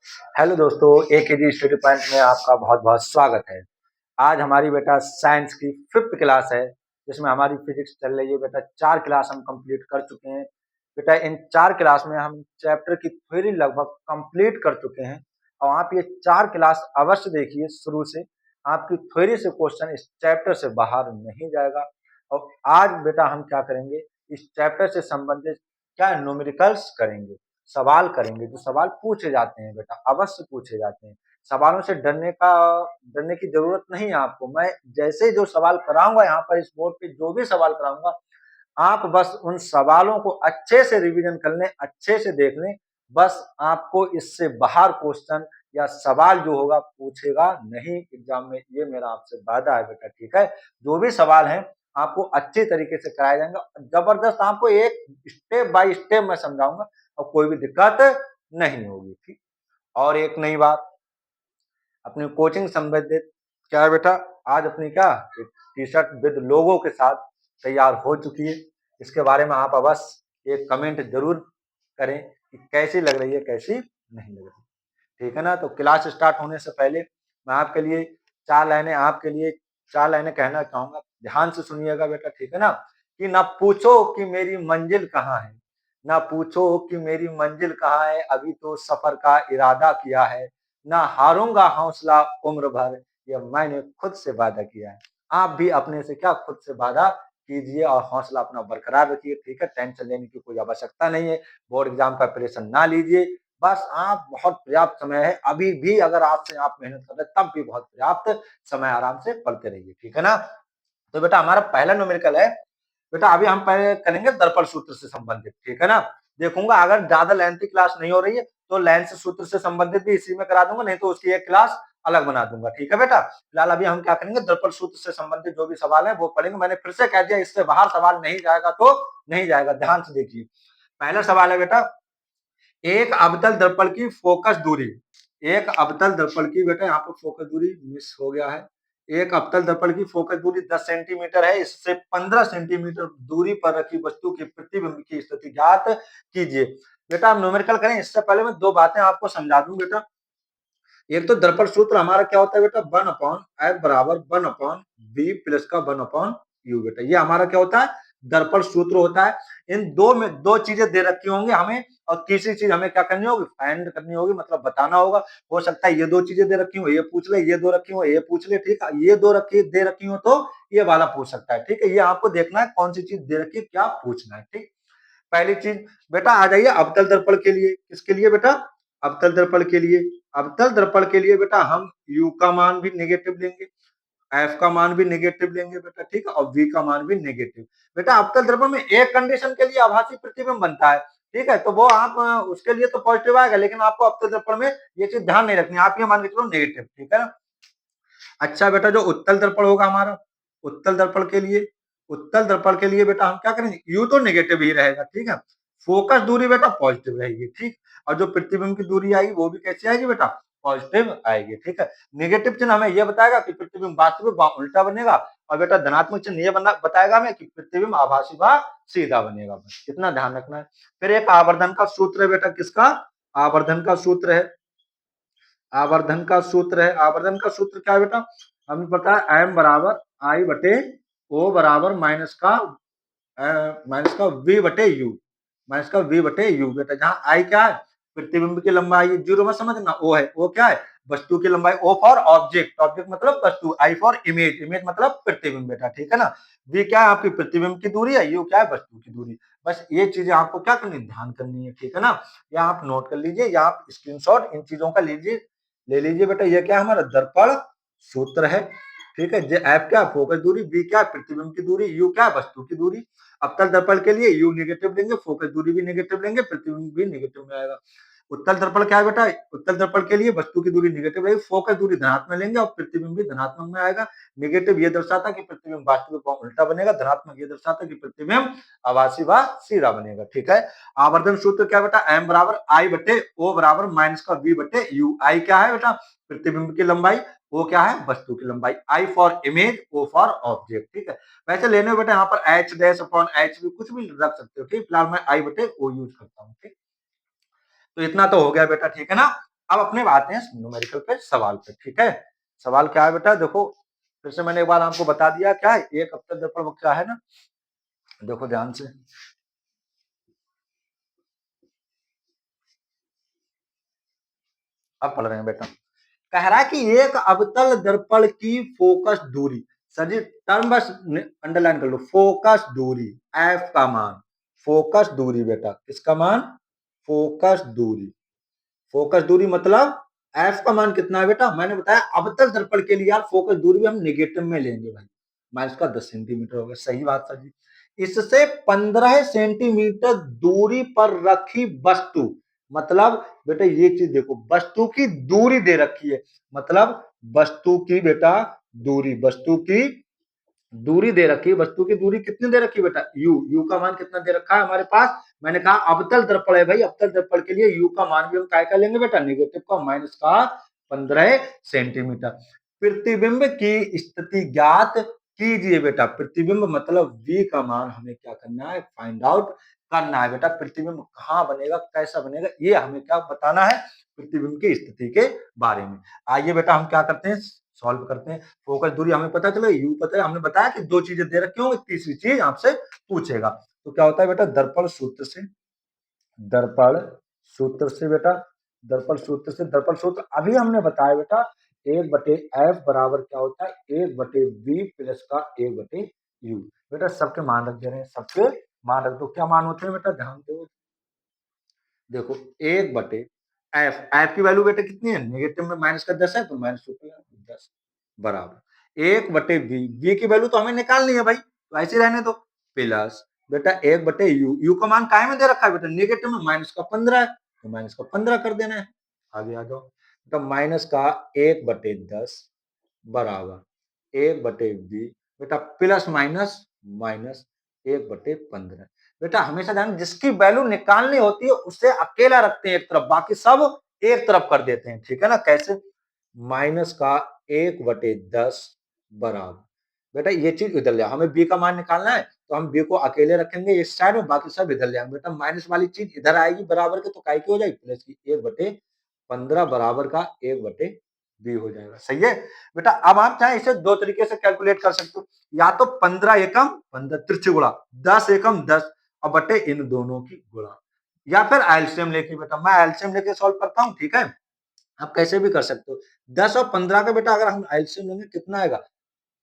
Hello दोस्तों, AKG study point में आपका बहुत बहुत स्वागत है। आज हमारी बेटा साइंस की 5th क्लास है, जिसमें हमारी फिजिक्स चल रही है। बेटा 4 क्लास हम कंप्लीट कर चुके हैं। बेटा इन 4 क्लास में हम चैप्टर की थ्योरी लगभग कंप्लीट कर चुके हैं और आप ये 4 क्लास अवश्य देखिए शुरू से। आपकी थ्योरी से क्वेश्चन इस चैप्टर से बाहर नहीं जाएगा। और आज बेटा हम क्या करेंगे, इस चैप्टर से संबंधित क्या न्यूमेरिकल्स करेंगे, सवाल करेंगे। जो सवाल पूछे जाते हैं बेटा अवश्य पूछे जाते हैं। सवालों से डरने की जरूरत नहीं है आपको। मैं जैसे जो सवाल कराऊंगा यहाँ पर इस बोर्ड पे, जो भी सवाल कराऊंगा, आप बस उन सवालों को अच्छे से रिवीजन कर लें, अच्छे से देख लें। बस आपको इससे बाहर क्वेश्चन या सवाल जो होगा पूछेगा नहीं एग्जाम में, ये मेरा आपसे वादा है बेटा। ठीक है, जो भी सवाल है आपको अच्छे तरीके से कराया जाएगा। जबरदस्त आपको एक स्टेप बाय स्टेप मैं समझाऊंगा और कोई भी दिक्कत नहीं होगी। ठीक, और एक नई बात, अपनी कोचिंग संबंधित क्या है बेटा, आज अपनी क्या एक टी शर्ट विद लोगो के साथ तैयार हो चुकी है। इसके बारे में आप अवश्य एक कमेंट जरूर करें कि कैसी लग रही है, कैसी नहीं लग रही। ठीक है ना। तो क्लास स्टार्ट होने से पहले मैं आपके लिए चार लाइनें कहना चाहूंगा। ध्यान से सुनिएगा बेटा, ठीक है ना। कि ना पूछो कि मेरी मंजिल कहाँ है, ना पूछो कि मेरी मंजिल कहाँ है, अभी तो सफर का इरादा किया है। ना हारूंगा हौसला उम्र भर, यह मैंने खुद से वादा किया है। आप भी अपने से क्या खुद से वादा कीजिए और हौसला अपना बरकरार रखिए। ठीक है, टेंशन लेने की कोई आवश्यकता नहीं है। बोर्ड एग्जाम का प्रेशर ना लीजिए। बस आप बहुत पर्याप्त समय है अभी भी, अगर आपसे आप मेहनत कर रहे तब भी बहुत पर्याप्त समय, आराम से पढ़ते रहिए। ठीक है ना। तो बेटा हमारा पहला न्यूमेरिकल है। बेटा अभी हम पहले करेंगे दर्पण सूत्र से संबंधित। ठीक है ना। देखूंगा अगर ज्यादा लेंथी क्लास नहीं हो रही है तो लेंथ सूत्र से संबंधित भी इसी में करा दूंगा, नहीं तो उसकी एक क्लास अलग बना दूंगा। ठीक है बेटा, फिलहाल अभी हम क्या करेंगे, दर्पण सूत्र से संबंधित जो भी सवाल है वो पढ़ेंगे। मैंने फिर से कह दिया, इससे बाहर सवाल नहीं जाएगा तो नहीं जाएगा। ध्यान से देखिए, पहला सवाल है बेटा, एक अवतल दर्पण की फोकस दूरी, एक अवतल दर्पण की बेटा यहाँ पर फोकस दूरी मिस हो गया है। एक अवतल दर्पण की फोकस दूरी 10 सेंटीमीटर है। इससे 15 सेंटीमीटर दूरी पर रखी वस्तु के प्रतिबिंब की स्थिति ज्ञात कीजिए। बेटा हम न्यूमेरिकल करें इससे पहले मैं दो बातें आपको समझा दूं बेटा। एक तो दर्पण सूत्र हमारा क्या होता है बेटा, 1/f बराबर 1/v प्लस का 1/u। बेटा ये हमारा क्या होता है, दर्पण सूत्र होता है। इन दो में दो चीजें दे रखी होंगी हमें, और तीसरी चीज हमें क्या करनी होगी, फाइंड करनी होगी, मतलब बताना होगा। हो सकता है ये दो चीजें दे रखी हो ये पूछ ले, ये दो रखी हो ये पूछ ले। ठीक है, ये दो रखी दे रखी हो तो ये वाला पूछ सकता है। ठीक है, ये आपको देखना है कौन सी चीज दे रखी है, क्या पूछना है। ठीक, पहली चीज बेटा आ जाइए अवतल दर्पण के लिए। किसके लिए बेटा, अवतल दर्पण के लिए। अवतल दर्पण के लिए बेटा हम u का मान भी नेगेटिव लेंगे, f का मान भी नेगेटिव लेंगे बेटा। ठीक है, और v का मान भी नेगेटिव। बेटा अवतल दर्पण में एक कंडीशन के लिए आभासी प्रतिबिंब बनता है। ठीक है, तो वो आप उसके लिए तो पॉजिटिव आएगा, लेकिन आपको अवतल दर्पण में ये चीज ध्यान नहीं रखनी, आप ये मान के चलो नेगेटिव। ठीक है ना। अच्छा बेटा जो उत्तल दर्पण होगा हमारा, उत्तल दर्पण के लिए, उत्तल दर्पण के लिए बेटा हम क्या करेंगे, यू तो नेगेटिव ही रहेगा। ठीक है, फोकस दूरी बेटा पॉजिटिव रहेगी। ठीक, और जो प्रतिबिंब की दूरी आएगी वो भी कैसी आएगी बेटा, पॉजिटिव आएगी। ठीक है, नेगेटिव चिन्ह हमें यह बताएगा कि प्रतिबिंब वास्तविक व उल्टा बनेगा, और बेटा धनात्मक चिन्ह यह बताएगा हमें कि प्रतिबिंब आभासी व सीधा बनेगा। बस इतना ध्यान रखना है। फिर एक आवर्धन का सूत्र है बेटा, किसका, आवर्धन का सूत्र है। आवर्धन का सूत्र है, आवर्धन का सूत्र क्या है बेटा, हमें पता है एम बराबर आई बटे ओ बराबर माइनस का वी बटे यू, माइनस का वी बटे यू। बेटा जहां आई क्या है, प्रतिबिंब की लंबाई, जीरो में समझना, ओ है, ओ क्या है, वस्तु की लंबाई, ओ फॉर ऑब्जेक्ट, ऑब्जेक्ट मतलब वस्तु, आई फॉर इमेज, इमेज मतलब प्रतिबिंब। बेटा ठीक है ना, वी क्या है आपकी प्रतिबिंब की दूरी है, यू क्या है वस्तु की दूरी। बस ये चीजें आपको क्या करनी, ध्यान करनी है। ठीक है ना, या आप नोट कर लीजिए या आप स्क्रीनशॉट इन चीजों का लीजिए, ले लीजिए बेटा। ये क्या हमारा दर्पण सूत्र है। ठीक है, जे एफ क्या फोकस दूरी, बी क्या प्रतिबिंब की दूरी, यू क्या वस्तु की दूरी। अवतल दर्पण के लिए यू नेगेटिव लेंगे, फोकस दूरी भी नेगेटिव लेंगे, प्रतिबिंब भी नेगेटिव में आएगा। उत्तल दर्पण क्या है बेटा, उत्तल दर्पण के लिए वस्तु की दूरी नेगेटिव रहेगी, फोकस दूरी धनात्मक लेंगे और प्रतिबिंब भी धनात्मक में आएगा। नेगेटिव ये दर्शाता है कि प्रतिबिंब वास्तविक व उल्टा बनेगा, धनात्मक ये दर्शाता है कि प्रतिबिंब आभासी व सीधा बनेगा। ठीक है, आवर्धन सूत्र क्या बेटा, एम बराबर आई बटे ओ बराबर माइनस का वी बटे यू। आई क्या है बेटा प्रतिबिंब की लंबाई, ओ क्या है वस्तु की लंबाई, I for image, O for object. ठीक है, वैसे लेने बेटा यहाँ पर एच डैश अपॉन एच भी कुछ भी रख सकते हो। ठीक, फिलहाल मैं आई बटे ओ यूज करता हूँ। ठीक, तो इतना तो हो गया बेटा। ठीक है ना, अब अपने आते हैं न्यूमेरिकल पे, सवाल पे। ठीक है, सवाल क्या है बेटा, देखो फिर से मैंने एक बार आपको बता दिया क्या है, एक अवतल दर्पण क्या है ना, देखो ध्यान से। अब पढ़ रहे हैं बेटा, कह रहा है कि एक अवतल दर्पण की फोकस दूरी, सर जी टर्म बस अंडरलाइन कर लो, फोकस दूरी एफ का मान, फोकस दूरी बेटा किसका मान, फोकस दूरी, फोकस दूरी मतलब एफ का मान कितना है बेटा, मैंने बताया अवतल दर्पण के लिए यार फोकस दूरी भी हम नेगेटिव में लेंगे भाई, माइनस का 10 सेंटीमीटर हो गया, सही बात सर जी। इससे 15 सेंटीमीटर दूरी पर रखी वस्तु, मतलब बेटा ये चीज देखो, वस्तु की दूरी दे रखी है, मतलब वस्तु की बेटा दूरी, वस्तु की दूरी दे रखी है, वस्तु की दूरी कितनी दे रखी है बेटा, यू, यू का मान कितना दे रखा है हमारे पास, मैंने कहा अवतल दर्पण है भाई, अवतल दर्पण के लिए यू का मान भी हम क्या लेंगे बेटा, नेगेटिव का, माइनस का 15 सेंटीमीटर। प्रतिबिंब की स्थिति ज्ञात कीजिए बेटा, प्रतिबिंब मतलब वी का मान हमें क्या करना है, फाइंड आउट करना है बेटा, प्रतिबिंब कहाँ बनेगा, कैसा बनेगा, ये हमें क्या बताना है, प्रतिबिंब की स्थिति के बारे में। आइए बेटा हम क्या करते हैं, सॉल्व करते हैं। फोकस दूरी हमें पता चला, यू पता है, हमने बताया कि दो चीजें दे रखी होंगी, तीसरी चीज आपसे पूछेगा। तो क्या होता है बेटा, दर्पण सूत्र से, दर्पण सूत्र से बेटा, दर्पण सूत्र से, दर्पण सूत्र अभी हमने बताया बेटा, 1/f बराबर क्या होता है, 1/v प्लस का 1/u। बेटा सबके मान रख दे रहे हैं, सबके मान रख दो, क्या मान होते हैं बेटा, ध्यान दो, देखो 1/f, एफ की वैल्यू बेटा कितनी है, नेगेटिव में माइनस का 10 है तो माइनस 10 बराबर 1/v, v की वैल्यू तो हमें निकालनी है भाई, तो ऐसे रहने दो, प्लस बेटा 1/u, u का मान काय में दे रखा है बेटा, नेगेटिव में, माइनस का 15 है तो माइनस का 15 कर देना है, आगे आ जाओ, तो माइनस का 1/10 बराबर 1/v बेटा, प्लस माइनस माइनस 1/15। बेटा हमेशा ध्यान, जिसकी वैल्यू निकालनी होती है उसे अकेला रखते हैं एक तरफ, बाकी सब एक तरफ कर देते हैं, ठीक है ना, कैसे, माइनस का 1/10 बराबर, बेटा ये चीज इधर ले, हमें बी का मान निकालना है तो हम बी को अकेले रखेंगे इस साइड में, बाकी सब इधर ले आएंगे, बेटा माइनस वाली चीज इधर आएगी बराबर के, तो काय की हो जाएगी, प्लस की 1/15 बराबर का 1/b हो जाएगा, सही है बेटा। अब आप चाहे इसे दो तरीके से कैलकुलेट कर सकते हो, या तो 15 एकम 15 त्रिज्य गुणा 10 एकम 10 और बटे इन दोनों की गुणा, या फिर एलसीएम लेके, बेटा मैं एलसीएम लेके सॉल्व करता हूं, ठीक है, आप कैसे भी कर सकते हो, 10 और 15 का बेटा अगर हम एलसीएम लेंगे कितना आएगा,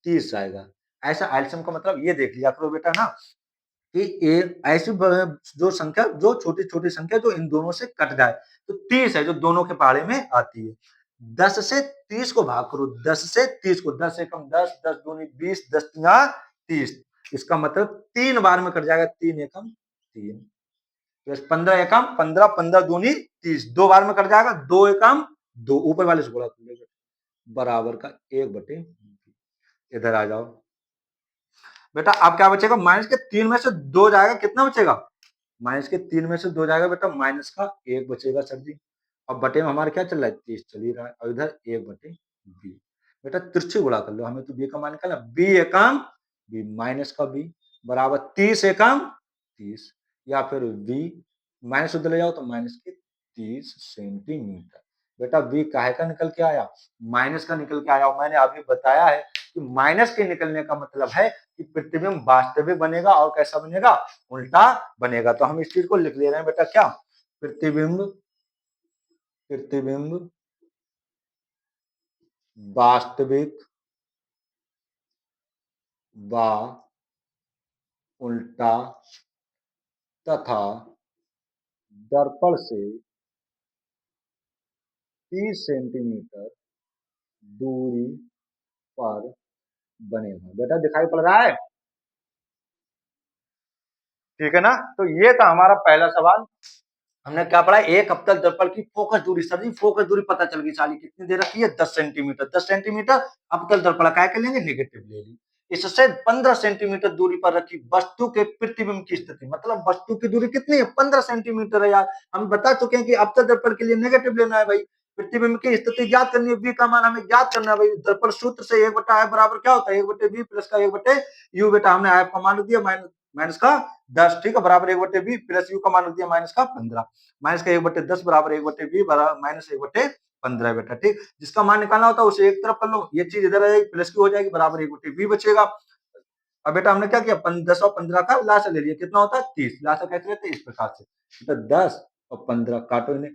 30 आएगा, ऐसा एलसीएम का मतलब ये देख लिया करो बेटा ना, कि ऐसी जो संख्या, जो छोटी छोटी संख्या जो इन दोनों से कट जाए, तो 30 है जो दोनों के पहाड़े में आती है, 10 से 30 को भाग करो, 10 से 30 को, 10 एकम 10, 10 दूनी 20, 10 तिया 30, इसका मतलब 3 बार में कट जाएगा, 3 एकम 3 प्लस 15 एकम 15, 15 दूनी 30, 2 बार में कट जाएगा, 2 एकम 2, ऊपर वाले से गुणा कर लेंगे, बराबर का 1/, इधर आ जाओ बेटा, अब क्या बचेगा, माइनस के 3 में से 2 जाएगा, कितना बचेगा, माइनस के 3 में से 2 जाएगा बेटा, माइनस का 1 बचेगा सर जी, अब बटे में हमारे क्या चल रहा है, 30 चल ही रहा है, और इधर 1/b, बेटा तिरछी गुणा कर लो, हमें तो b का मान निकालना, b एकम b माइनस का b बराबर 30 एकम 30, या फिर v माइनस उधर ले जाओ तो माइनस के 30 सेंटीमीटर, बेटा b काहे का निकल के आया, माइनस का निकल के आया, और मैंने अभी बताया है कि माइनस के निकलने का मतलब है कि प्रतिबिंब वास्तविक बनेगा और कैसा बनेगा, उल्टा बनेगा, तो हम इस चीज को लिख ले रहे हैं बेटा, क्या, प्रतिबिंब, प्रतिबिंब वास्तविक व उल्टा तथा दर्पण से 30 सेंटीमीटर दूरी पर बनेगा, बेटा दिखाई पड़ रहा है, ठीक है ना, तो ये था हमारा पहला सवाल, हमने क्या पढ़ा, एक अवतल दर्पण की फोकस दूरी, सर जी फोकस दूरी पता चल गई साली, कितनी दे रखी है, 10 सेंटीमीटर, 10 सेंटीमीटर अवतल दर्पण क्या कर लेंगे, नेगेटिव ले ली, इससे 15 सेंटीमीटर दूरी पर रखी वस्तु के प्रतिबिंब की स्थिति, मतलब वस्तु की दूरी कितनी है, 15 सेंटीमीटर है यार, हम बता चुके हैं कि अवतल दर्पण के लिए नेगेटिव लेना है भाई, प्रतिबिंब की स्थिति ज्ञात करनी है, बी का मान हमें ज्ञात करना है भाई, दर्पण सूत्र से 1/f बराबर क्या होता है, 1/v प्लस का 1/u, बेटा हमने f का मान दिया, माइनस का 10, ठीक है, बराबर 1/b प्लस यू का मान रख दिया माइनस का 15, माइनस का 1/10 बराबर 1/b बराबर माइनस 1/15 बेटा, ठीक। जिसका मान निकालना होता है उसे एक तरफ कर लो, ये चीज इधर आ जाएगी, प्लस की हो जाएगी, बराबर 1/b बचेगा। अब बेटा हमने क्या किया, 10 और 15 का लासा ले लिया, कितना होता है 30, लासा कैसे लेते हैं इस प्रकार से, तो 10 और 15 काटो इन्हें,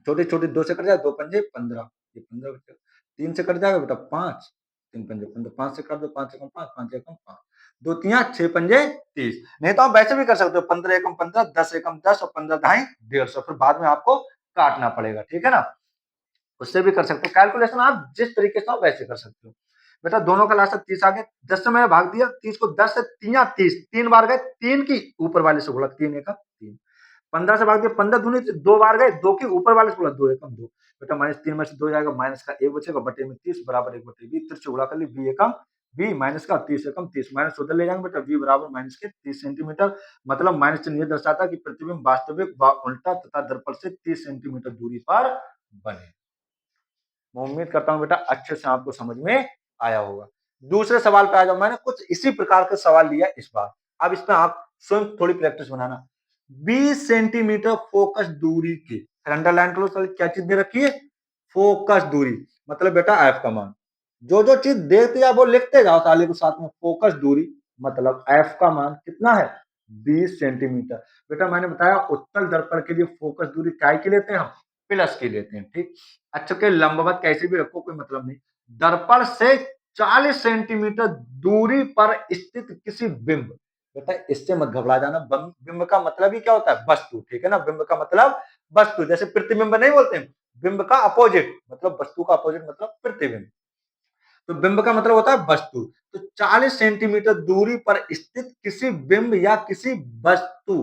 छोटे छोटे 2 से कट जाए, 2 पंजे 15, ये 15 बचा, 3 से कट जाएगा बेटा 5, 3 पंजे 15, 5 से काट दो, 5 एकम 5, 5 एकम 5, 2 तिया 6 पंजे 30। नहीं तो आप वैसे भी कर सकते हो, 15 एकम 15, 10 एकम 10 और 15 ढाई 150, फिर बाद में आपको काटना पड़ेगा, ठीक है ना, उससे भी कर सकते हो कैलकुलेशन, आप जिस तरीके से हो वैसे कर सकते हो। बेटा दोनों का लास्ट 30 आ गया, 10 से मैंने भाग दिया, 30 को 10 से 30, 3 बार गए, 3 की ऊपर वाले से गुणा, 3 एकम 3, 15 से भाग दिया, 15 दूनी 2 बार गए, 2 के ऊपर वाले से गुणा, 2 एकम 2, बेटा माइनस 3 में से 2 जाएगा, माइनस का 1 बचेगा, बटे में 30 बराबर 1/b, 30 से गुणा कर ली, b एकम b माइनस का 30 एकम 30, माइनस उधर ले जाएंगे बेटा, v बराबर माइनस के 30 सेंटीमीटर, मतलब माइनस चिन्ह ये दर्शाता है कि प्रतिबिंब वास्तविक व उल्टा तथा दर्पण से 30 सेंटीमीटर दूरी पर बने। मैं उम्मीद करता हूं बेटा अच्छे से आपको समझ में आया होगा। दूसरे सवाल पे आ जाओ, मैंने कुछ इसी प्रकार का सवाल लिया इस बार, अब इसमें आप स्वयं थोड़ी प्रैक्टिस बनाना। 20 सेंटीमीटर फोकस दूरी के, फिर अंडरलाइन करो, क्या चीज दे रखी है, फोकस दूरी, मतलब बेटा एफ का मान, जो जो चीज देखते जाओ वो लिखते जाओ ताले के साथ में, फोकस दूरी मतलब एफ का मान कितना है 20 सेंटीमीटर। बेटा मैंने बताया उत्तल दर्पण के लिए फोकस दूरी काय की लेते हैं हम, प्लस की लेते हैं, ठीक। अच्छा के लंबवत कैसे भी रखो कोई मतलब नहीं, दर्पण से 40 सेंटीमीटर दूरी पर स्थित किसी बिंब, बेटा इससे मत घबरा जाना, बिंब का मतलब ही क्या होता है वस्तु, ठीक है ना, बिंब का मतलब वस्तु, जैसे प्रतिबिंब नहीं बोलते हैं, बिंब का अपोजिट मतलब वस्तु का अपोजिट मतलब प्रतिबिंब, तो बिंब का मतलब होता है वस्तु, तो 40 सेंटीमीटर दूरी पर स्थित किसी बिंब या किसी वस्तु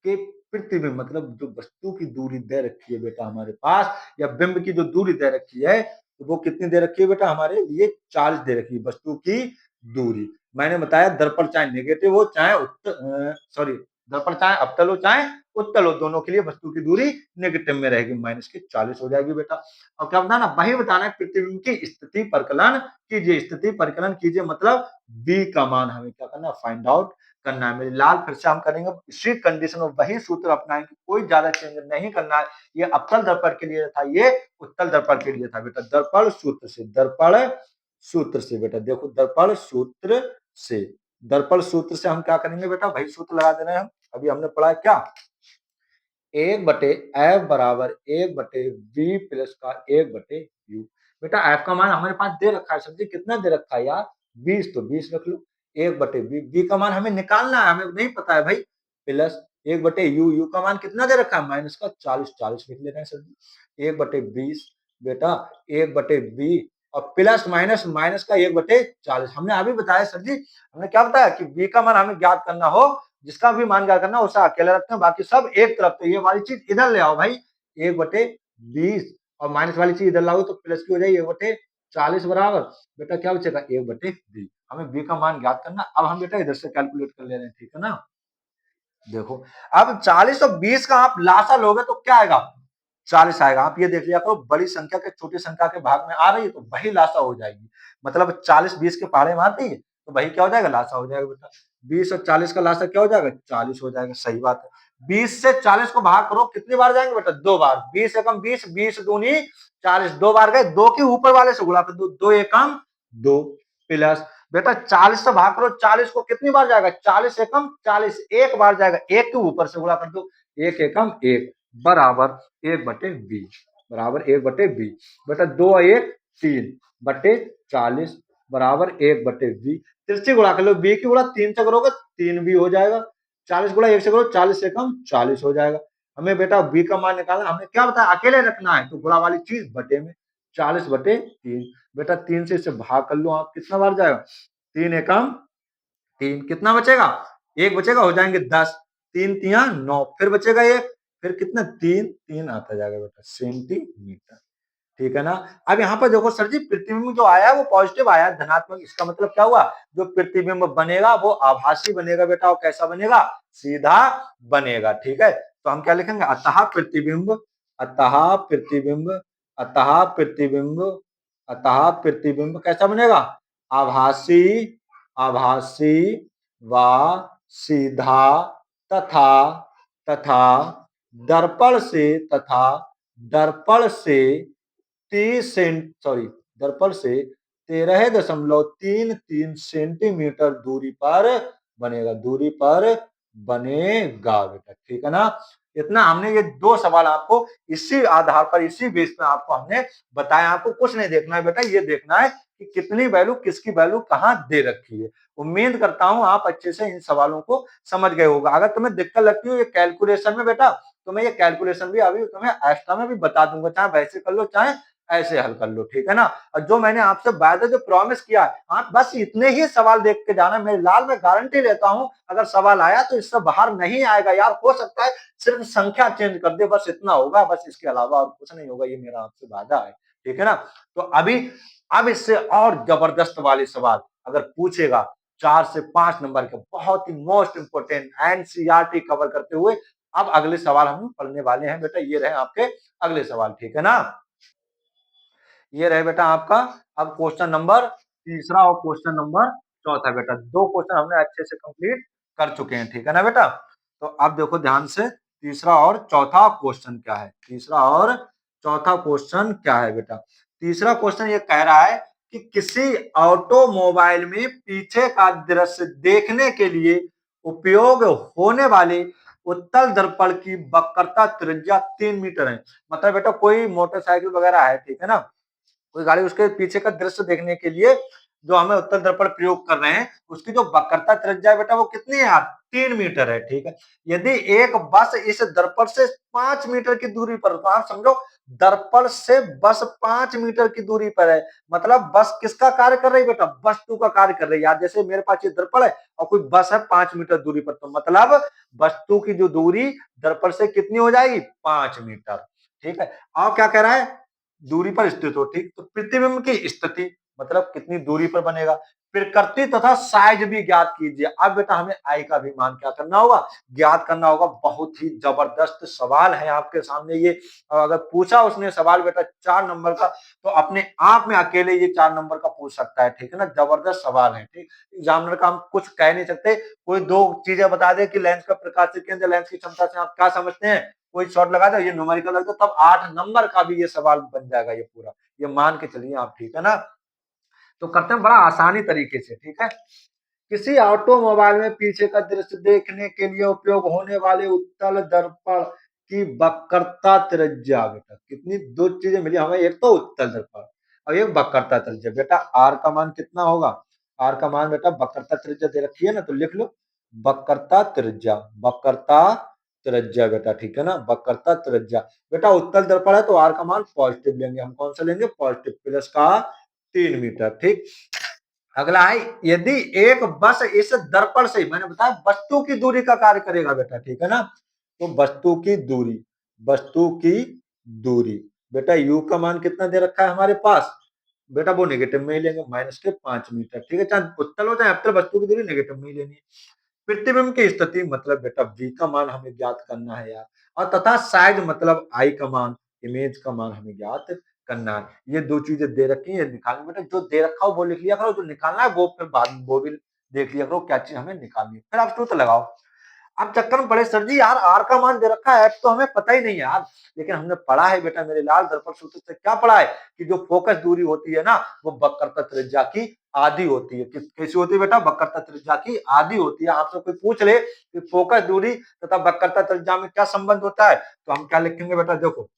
के प्रतिबिंब, मतलब जो वस्तु की दूरी दे रखी है बेटा हमारे पास, या बिंब की जो दूरी दे रखी है, तो वो कितनी दे रखी है बेटा हमारे लिए 40 दे रखी है वस्तु की दूरी। मैंने बताया दर्पण चाहे नेगेटिव हो चाहे सॉरी, दर्पण चाहे अवतल हो चाहे उत्तल हो, दोनों के लिए वस्तु की दूरी नेगेटिव में रहेगी, माइनस की 40 हो जाएगी बेटा। और क्या बताना, वही बताना है प्रतिबिंब की स्थिति परकलन कीजिए, स्थिति परिकलन कीजिए मतलब बी का मान हमें क्या करना, फाइंड आउट करना है। मेरी लाल फिर से हम करेंगे इसी कंडीशन में, वही सूत्र अपनाएंगे, कोई ज्यादा चेंज नहीं करना है। ये अवतल दर्पण के लिए था, ये उत्तल दर्पण के लिए था बेटा। दर्पण सूत्र से, दर्पण सूत्र से बेटा देखो, दर्पण सूत्र से, दर्पण सूत्र से हम क्या करेंगे बेटा, वही सूत्र लगा देना है हम, अभी हमने पढ़ा क्या, 1/f बराबर 1/v प्लस का 1/u। बेटा एफ का मान हमारे पास दे रखा है, समझे कितना दे रखा है यार 20, तो 20 रख लो, 1/v, v का मान हमें निकालना है, हमें नहीं पता है भाई, प्लस 1/u, u का मान कितना दे रखा है माइनस का 40, 40 लिख ले रहे हैं सर जी, 1/20 बेटा 1/v और प्लस माइनस माइनस का 1/40, हमने अभी बताया सर जी, हमने क्या बताया कि v का मान हमें ज्ञात करना हो, जिसका भी मान ज्ञात करना उसे अकेले रखते हैं, बाकी सब एक तरफ, तो ये वाली चीज इधर ले आओ भाई, 1/20 और माइनस वाली चीज इधर लाओ तो प्लस की हो जाएगी 1/40 बराबर बेटा क्या बचेगा 1/b, हमें b का मान ज्ञात करना। अब हम बेटा इधर से कैलकुलेट कर ले रहे हैं, ठीक है ना। देखो अब 40 और 20 का आप लासा लोगे तो क्या आएगा 40 आएगा, आप ये देख लिया करो, बड़ी संख्या के छोटी संख्या के भाग में आ रही है तो वही लासा हो जाएगी, मतलब 40-20 के पहाड़े मारती है तो वही क्या हो जाएगा लासा हो जाएगा बेटा। 20 और 40 का लासा क्या हो जाएगा 40 हो जाएगा, सही बात है। 20 से 40 को भाग करो, कितनी बार जाएंगे बेटा 2 बार, 20 एकम 20, 20 दूनी 40, 2 बार गए, 2 के ऊपर वाले से गुणा कर दो, 2 एकम 2 प्लस बेटा 40 से भाग करो, 40 को कितनी बार जाएगा 40 एकम 40, एक बार जाएगा, एक के ऊपर से गुणा कर दो, 1 एकम 1 बराबर 1/b, बराबर 1/b बेटा 2 और 1 3/40 बराबर 1/b, तिरछी गुणा कर लो, b की गुणा 3 से करोगे 3b हो जाएगा, 40 गुणा 1 से करो 40 से कम 40 हो जाएगा। हमें बेटा b का मान निकालना, हमने क्या बताया अकेले रखना है, तो गुणा वाली चीज बटे में 40/3 बेटा 3 से इसे भाग कर लो आप, कितना बार जाएगा 3 एकम 3, कितना बचेगा 1 बचेगा, हो जाएंगे 10, 3 तिया 9, फिर बचेगा 1, फिर कितना 3 3 आता जाएगा बेटा सेंटीमीटर, ठीक है ना। अब यहाँ पर देखो सर जी प्रतिबिंब जो आया है वो पॉजिटिव आया धनात्मक, इसका मतलब क्या हुआ, जो प्रतिबिंब बनेगा वो आभासी बनेगा बेटा, और कैसा बनेगा सीधा बनेगा, ठीक है। तो हम क्या लिखेंगे अतः प्रतिबिंब, अतः प्रतिबिंब, अतः प्रतिबिंब, अतः प्रतिबिंब कैसा बनेगा आभासी, आभासी व सीधा तथा तथा दर्पण से तथा दर्पण से 13.33 दूरी पर बनेगा, दूरी पर बनेगा बेटा, ठीक है ना। इतना हमने ये दो सवाल आपको इसी आधार पर, इसी बेस पर आपको हमने बताया। आपको कुछ नहीं देखना है बेटा, ये देखना है कि कितनी वैल्यू, किसकी वैल्यू कहां दे रखी है। उम्मीद करता हूं आप अच्छे से इन सवालों को समझ गए होगा। अगर तुम्हें दिक्कत लगती हो ये कैलकुलेशन में बेटा, तो मैं ये कैलकुलेशन भी अभी तुम्हें एक्स्ट्रा में भी बता दूंगा, चाहे वैसे कर लो चाहे ऐसे हल कर लो, ठीक है ना। और जो मैंने आपसे वायदा जो प्रॉमिस किया है, आप बस इतने ही सवाल देख के जाना मेरे लाल, मैं गारंटी लेता हूं अगर सवाल आया तो इससे बाहर नहीं आएगा यार। हो सकता है सिर्फ संख्या चेंज कर दे, बस इतना होगा, बस इसके अलावा और कुछ नहीं होगा, ये मेरा आपसे वादा है, ठीक है ना। तो अभी अब इससे और जबरदस्त वाले सवाल अगर पूछेगा 4 से 5 नंबर के, बहुत ही मोस्ट इंपोर्टेंट एनसीईआरटी कवर करते हुए अब अगले सवाल हम पढ़ने वाले हैं बेटा। ये रहे आपके अगले सवाल, ठीक है ना। ये रहे बेटा आपका अब क्वेश्चन नंबर तीसरा और क्वेश्चन नंबर चौथा बेटा। दो क्वेश्चन हमने अच्छे से कंप्लीट कर चुके हैं, ठीक है ना बेटा। तो अब देखो ध्यान से, तीसरा और चौथा क्वेश्चन क्या है, तीसरा और चौथा क्वेश्चन क्या है बेटा। तीसरा क्वेश्चन ये कह रहा है कि किसी ऑटोमोबाइल में पीछे का दृश्य देखने के लिए उपयोग होने वाले उत्तल दर्पण की वक्रता त्रिज्या 3 मीटर है। मतलब बेटा कोई मोटरसाइकिल वगैरह है, ठीक है ना, कोई गाड़ी, उसके पीछे का दृश्य देखने के लिए जो हमें उत्तल दर्पण प्रयोग कर रहे हैं, उसकी जो वक्रता त्रिज्या है बेटा वो कितनी है यार, 3 मीटर है, ठीक है। यदि एक बस इस दर्पण से 5 मीटर की दूरी पर, तो आप समझो दर्पण से बस 5 मीटर की दूरी पर है, मतलब बस किसका कार्य कर रही है बेटा, वस्तु का कार्य कर रही है यार। जैसे मेरे पास ये दर्पण है और कोई बस है 5 मीटर दूरी पर, तो मतलब वस्तु की जो दूरी दर्पण से कितनी हो जाएगी, 5 मीटर, ठीक है। और क्या कह रहा है, दूरी पर स्थित हो, ठीक। तो प्रतिबिंब की स्थिति मतलब कितनी दूरी पर बनेगा, प्रकृति तथा साइज भी ज्ञात कीजिए। अब बेटा हमें आई का भी मान क्या करना होगा, ज्ञात करना होगा। बहुत ही जबरदस्त सवाल है आपके सामने ये। अगर पूछा उसने सवाल बेटा 4 नंबर का, तो अपने आप में अकेले ये 4 नंबर का पूछ सकता है, ठीक है ना। जबरदस्त सवाल है, ठीक। एग्जामिनर का हम कुछ कह नहीं सकते। कोई दो चीजें बता दे कि लेंस का प्रकाश से केंद्र, लेंस की क्षमता से आप क्या समझते हैं, कोई शॉर्ट लगा दो, ये न्यूमेरिकल लग दो, तब 8 नंबर का भी ये सवाल बन जाएगा ये पूरा, ये मान के चलिए आप, ठीक है ना। तो करते हैं बड़ा आसानी तरीके से, ठीक है। किसी ऑटोमोबाइल में पीछे का दृश्य देखने के लिए उपयोग होने वाले उत्तल दर्पण की वक्रता त्रिज्या बेटा कितनी, दो चीजें मिली हमें, एक तो उत्तल दर्पण और एक वक्रता त्रिज्या। बेटा आर का मान कितना होगा, आर का मान बेटा वक्रता त्रिज्या दे रखी है ना, तो लिख लो वक्रता त्रिज्या, वक्रता त्रिज्या बेटा, ठीक है ना, वक्रता त्रिज्या। बेटा उत्तल दर्पण है तो आर का मान पॉजिटिव लेंगे, हम कौन सा लेंगे, पॉजिटिव, प्लस का 3 मीटर, ठीक। अगला है, यदि एक बस इस दर्पण से, मैंने बताया वस्तु की दूरी का कार्य करेगा बेटा, ठीक है ना। तो वस्तु की दूरी, वस्तु की दूरी बेटा यू का मान कितना दे रखा है हमारे पास, बेटा वो नेगेटिव में ही लेंगे, -5 मीटर, ठीक है। चाहे उत्तल हो चाहे अवतल, वस्तु की दूरी नेगेटिव में ही लेनी है। प्रतिबिंब की स्थिति मतलब बेटा v का मान हमें ज्ञात करना है यार, और तथा साइज मतलब i का मान, इमेज का मान हमें ज्ञात करना है। ये दो चीजें दे रखी है, निकालनी बेटा, जो दे रखा हो वो लिख लिया करो, जो निकालना है वो फिर बाद में वो भी देख लिया करो क्या चीज हमें निकालनी है, फिर आप सूत्र लगाओ। अब चक्कर में पड़े सर जी यार आर का मान दे रखा है, एफ तो हमें पता ही नहीं है यार, लेकिन हमने पढ़ा है बेटा मेरे लाल दर्पण सूत्र से, क्या पढ़ा है कि जो फोकस दूरी होती है ना वो वक्रता त्रिज्या की आधी होती है। कैसी होती है बेटा, वक्रता त्रिज्या की आधी होती है। आपसे कोई पूछ ले कि फोकस दूरी तथा वक्रता त्रिज्या में क्या संबंध होता है, तो हम क्या लिखेंगे बेटा, देखो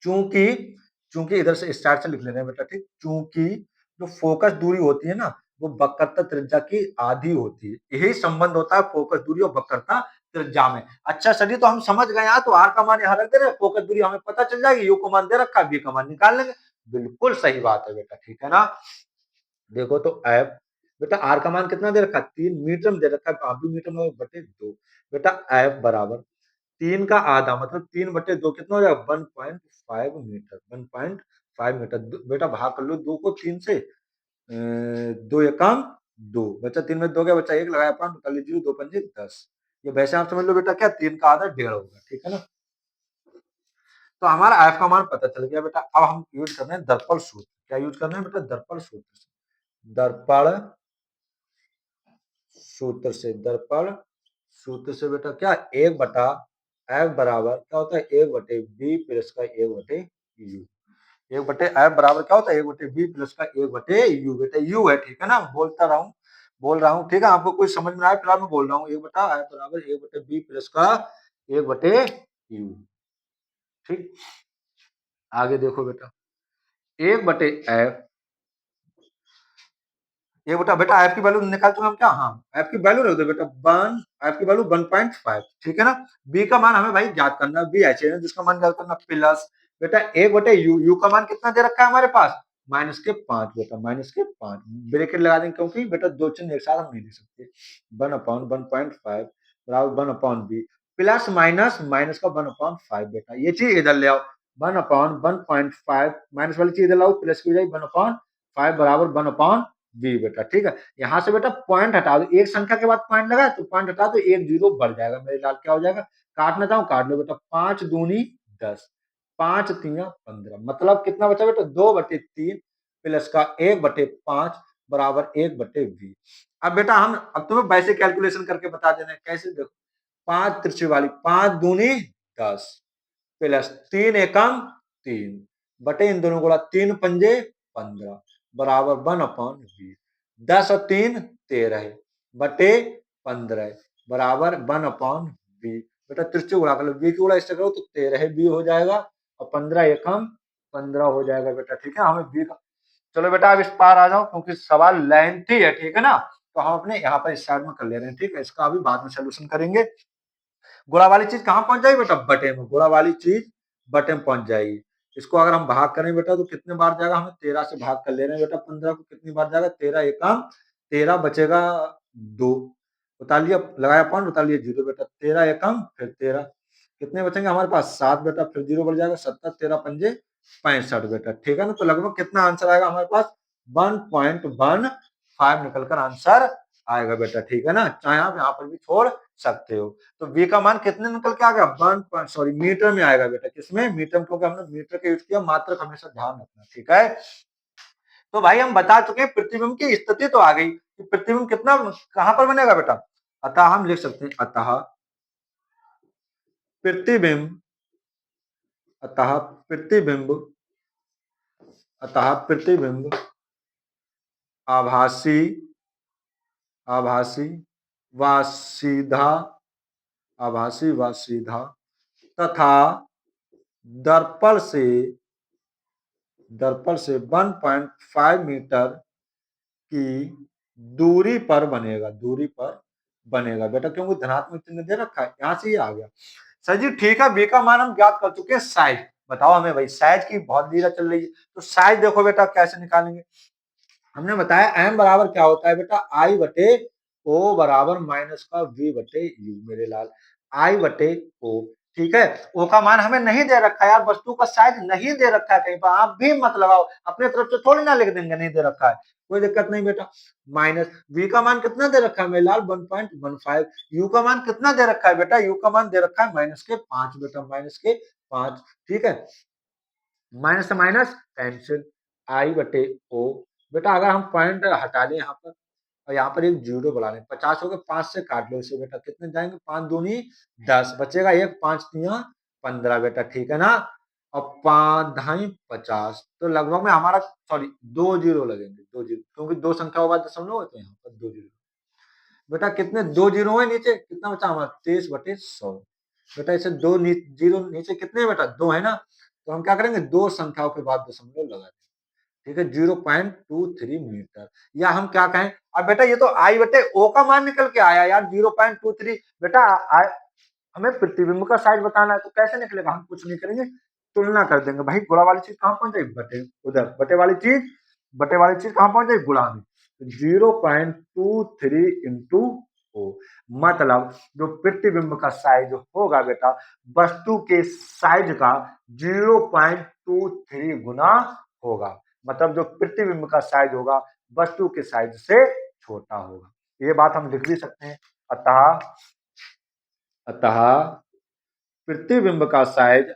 चूंकि, चूंकि इधर से स्टार्ट से लिख लेना है बेटा, ठीक। चूंकि जो फोकस दूरी होती है ना वो वक्रता त्रिज्या की आधी होती है, यही संबंध होता है फोकस दूरी और वक्रता त्रिज्या में। अच्छा सर जी तो हम समझ गए यहाँ, तो आर का मान यहाँ रख दे रहे, फोकस दूरी हमें पता चल जाएगी, यू का मान दे रखा है, बी का मान निकाल लेंगे। बिल्कुल सही बात है बेटा, ठीक है ना। देखो तो एफ, बेटा आर का मान कितना दे रखा है, 3 मीटर में दे रखा है, तो आप भी मीटर में बटे 2, बेटा एफ बराबर 3 का आधा मतलब 3/2 कितना हो जाएगा, 1.5 मीटर, 1.5 मीटर। बेटा भाग कर लो 2 को 3 से, 2 एकम 2, बच्चा 3 में 2 गया, बच्चा 1 लगाया, 5 निकाल लीजिए, 2 पंजे 10। ये वैसे आप समझ लो बेटा क्या, 3 का आधा 1.5 होगा, ठीक है ना। तो हमारा एफ का मान पता चल गया बेटा। अब हम यूज कर रहे हैं दर्पण सूत्र, क्या यूज करना है बेटा, दर्पण सूत्र से, दर्पण सूत्र से, दर्पण सूत्र से बेटा क्या, 1/f बराबर क्या होता है, 1/b प्लस का 1/u। 1/f बराबर क्या होता है, 1/b प्लस का 1/u। बेटा यू है, ठीक है ना, बोल रहा हूँ ठीक है, आपको कुछ समझ में आया फिलहाल मैं बोल रहा हूँ, 1/f बराबर 1/b प्लस का 1/u। ठीक, आगे देखो बेटा, 1/f, ये बेटा एफ की वैल्यू निकाल चुके हम क्या, हाँ एफ की वैल्यू रख दो बेटा, एफ की वैल्यू 1.5, ठीक है ना। बी का मान हमें भाई ज्ञात करना, बी एच है जिसका मान ज्ञात करना, प्लस बेटा 1/यू, यू का मान कितना दे रखा है हमारे पास, -5 बेटा, -5 ब्रैकेट लगा देंगे, क्योंकि बेटा दो चिन्ह एक साथ हम नहीं लिख सकते। 1/1.5 बराबर 1/बी, प्लस माइनस माइनस का 1/5 बेटा, ये चीज इधर ले आओ, 1/1.5 माइनस वाली चीज इधर लाओ, प्लस की जाएगी 1/5 बराबर 1/बी बेटा, ठीक है। यहाँ से बेटा पॉइंट हटा दो, एक संख्या के बाद पॉइंट लगा तो पॉइंट हटा दो, एक जीरो बढ़ जाएगा मेरे लाल, क्या हो जाएगा, काटना चाहूँ काट लो बेटा, 5 दूनी 10, 5 तिया 15, मतलब कितना बचा बेटा, 2/3 प्लस का 1/5 बराबर 1/बी। अब बेटा हम, अब तुम्हें वैसे कैलकुलेशन करके बता देना है, कैसे देखो, 5 त्रिछी वाली, 5 दूनी 10 प्लस 3 एकम 3 बटे इन दोनों गुणा 3 पंजे 15 बराबर 1/बी। 10 और 3 13 बटे 15 बराबर 1/बी। बेटा त्रिज्या गुणा कर लो, बी की गुणा इससे करो तो 13 बी हो जाएगा, और 15 एकम 15 हो जाएगा बेटा, ठीक है। हमें बी का, चलो बेटा अब इस पार आ जाओ, क्योंकि सवाल लेंथी है, ठीक है ना, तो हम अपने यहाँ पर इस साइड में कर ले रहे हैं, ठीक है, इसका अभी बाद में सोल्यूशन करेंगे। गुणा वाली चीज कहाँ पहुंच जाएगी बेटा, बटे में, गुणा वाली चीज बटे में पहुंच जाएगी। इसको अगर हम भाग करें बेटा तो कितने बार जाएगा, हमें 13 से भाग कर ले रहे हैं बेटा, 15 को कितनी बार जाएगा, 13 एकम 13 बचेगा 2, बता लिया, लगाया पॉइंट, बता लिया जीरो बेटा, 13 एकम फिर 13 कितने बचेंगे हमारे पास 7 बेटा, फिर जीरो बढ़ जाएगा 70, 13 पंजे 65 बेटा, ठीक है ना। तो लगभग कितना आंसर आएगा हमारे पास, 1.15 निकल कर आंसर आएगा बेटा, ठीक है ना, चाहे आप यहाँ पर भी छोड़ सकते हो। तो v का मान कितने निकल के आ गया, 1 मीटर में आएगा बेटा, किसमें, मीटर में, क्योंकि हमने मीटर का यूज किया, मात्रक हमेशा ध्यान रखना, ठीक है। तो भाई हम बता चुके हैं प्रतिबिंब की स्थिति तो आ गई, कि प्रतिबिंब कितना कहां पर बनेगा बेटा, अतः हम लिख सकते हैं, प्रतिबिंब अतः प्रतिबिंब अतः प्रतिबिंब आभासी आभासी व सीधा आभासी व सीधा तथा दर्पण से 1.5 मीटर की दूरी पर बनेगा बेटा, क्योंकि धनात्मक चिन्ह दे रखा है, यहां से ये आ गया। सर जी ठीक है, बी का मान हम ज्ञात कर चुके हैं, साइज बताओ हमें भाई, साइज की बहुत लीला चल रही है, तो साइज देखो बेटा कैसे निकालेंगे। हमने बताया एम बराबर क्या होता है बेटा, आई बटे ओ बराबर माइनस का वी बटे यू, मेरे लाल, आई बटे ओ, ठीक है। ओ का मान हमें नहीं दे रखा है यार, वस्तु का साइज नहीं दे रखा है कहीं पर, आप भी मत लगाओ, अपने तरफ से थोड़ी ना लिख देंगे नहीं दे रखा है, कोई दिक्कत नहीं बेटा। माइनस वी का मान कितना दे रखा है मेरे लाल, 1.15, यू का मान कितना दे रखा है बेटा, यू का मान दे रखा है -5 बेटा, -5, ठीक है, माइनस से माइनस कैंसिल, आई बटे ओ बेटा, अगर हम पॉइंट हटा लें यहाँ पर और यहाँ पर एक जीरो बढ़ा लें, 50 हो गए, 5 से काट लो इसे बेटा, कितने जाएंगे, 5 दूनी 10 बचेगा, एक 5 तिया 15 बेटा, ठीक है ना, और 5 ढाई 50, तो लगभग में हमारा, सॉरी 2 जीरो लगेंगे, 2 जीरो, क्योंकि दो संख्या के बाद दशमलव होते हैं, यहाँ पर 2 जीरो बेटा, कितने 2 जीरो है नीचे, कितना बचा हमारा 23/100 बेटा, इसे 2 जीरो नीचे कितने बेटा, 2 है ना, तो हम क्या करेंगे, दो संख्याओं के बाद दशमलव लगा देंगे, ठीक है, 0.23 मीटर, या हम क्या कहें, अब बेटा ये तो आई बटे ओ का मान निकल के आया यार, 0.23 बेटा, हमें प्रतिबिंब का साइज बताना है, तो कैसे निकलेगा, हम कुछ नहीं करेंगे, तुलना कर देंगे भाई, गुणा वाली चीज कहां पहुंच जाएगी, बटे, उधर बटे वाली चीज कहां पहुंच जाएगी, गुणा में, 0.23 इंटू ओ, मतलब जो प्रतिबिंब का साइज होगा बेटा, वस्तु के साइज का 0.23 गुना होगा, मतलब जो प्रतिबिंब का साइज होगा वस्तु के साइज से छोटा होगा, ये बात हम लिख भी सकते हैं। अतः अतः प्रतिबिंब का साइज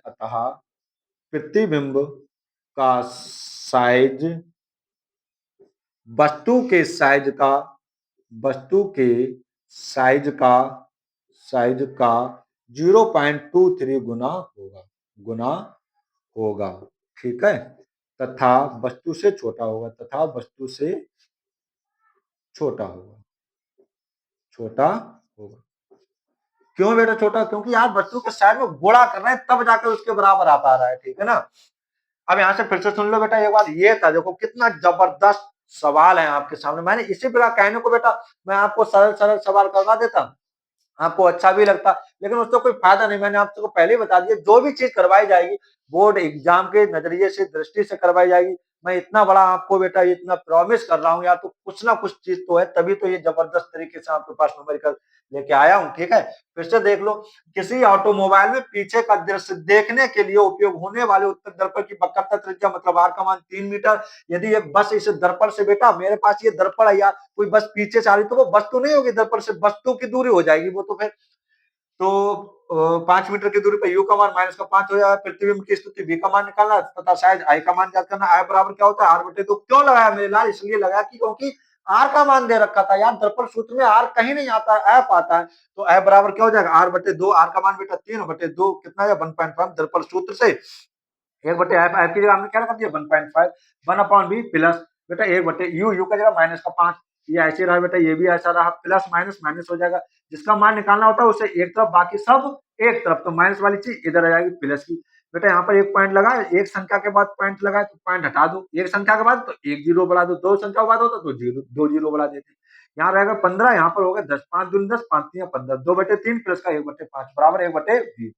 वस्तु के साइज का साइज का 0.23 गुना होगा, ठीक है। तथा वस्तु से छोटा होगा, तथा वस्तु से छोटा होगा, छोटा होगा। क्यों बेटा छोटा? क्योंकि यार वस्तु के साइड में गुणा कर रहे हैं तब जाकर उसके बराबर आ पा रहा है, ठीक है ना। अब यहाँ से फिर से सुन लो बेटा एक बात, ये था देखो कितना जबरदस्त सवाल है आपके सामने। मैंने इसी प्रकार कहने को बेटा मैं आपको सरल सरल सवाल करवा देता, आपको अच्छा भी लगता, लेकिन उसका कोई फायदा नहीं। मैंने आपको पहले ही बता दिया, जो भी चीज करवाई जाएगी बोर्ड एग्जाम के नजरिए से, दृष्टि से करवाई जाएगी। मैं इतना बड़ा आपको बेटा इतना प्रॉमिस कर रहा हूँ, या तो कुछ ना कुछ चीज तो है, तभी तो ये जबरदस्त तरीके से आपके पास न्यूमेरिकल लेके आया हूँ, ठीक है। फिर से देख लो, किसी ऑटोमोबाइल में पीछे का दृश्य देखने के लिए उपयोग होने वाले उत्तर दर्पण की वक्रता त्रिज्या मतलब आर का मान 3 मीटर। यदि एक बस इस दर्पण से, बेटा मेरे पास ये दर्पण है यार, कोई बस पीछे से आ रही तो वो वस्तु नहीं होगी, दर्पण से वस्तु की दूरी हो जाएगी वो, तो फिर तो 5 मीटर की दूरी पर यू का मान माइनस का 5 हो जाएगा। प्रतिबिंब की स्थिति v का मान निकालना तथा साइज आई का मान ज्ञात करना। आई बराबर क्या होता है? आर बटे 2। क्यों लगाया मेरे लाल? इसलिए लगाया कि क्योंकि आर का मान दे रखा था यार, दर्पण सूत्र में आर कहीं नहीं आता है, एफ आता है। तो एफ बराबर क्या हो जाएगा? आर बटे 2। आर का मान बेटा 3 बटे 2 कितना है? 1.5 दर्पण सूत्र से 1 बटे एफ, एफ की जगह हमने क्या कर दिया? 1.5 1/b प्लस बेटा 1 बटे यू का जगह माइनस का 5। ये ऐसे रहा बेटा, ये भी ऐसा रहा, प्लस माइनस माइनस हो जाएगा। जिसका मान निकालना होता है उसे एक तरफ, बाकी सब एक तरफ, तो माइनस वाली चीज इधर आ जाएगी प्लस की। बेटा यहाँ पर एक पॉइंट लगा, एक संख्या के बाद पॉइंट लगा तो पॉइंट हटा दो, एक संख्या के बाद तो एक जीरो बढ़ा दो, दो संख्या के बाद होता तो जीरो, दो जीरो बढ़ा देते। यहाँ रहेगा 15, यहाँ पर होगा 10, 5 दूनी 10, 5 3 15, 2 बटे 3 प्लस का 1 बटे 5 बराबर 1 बटे 20।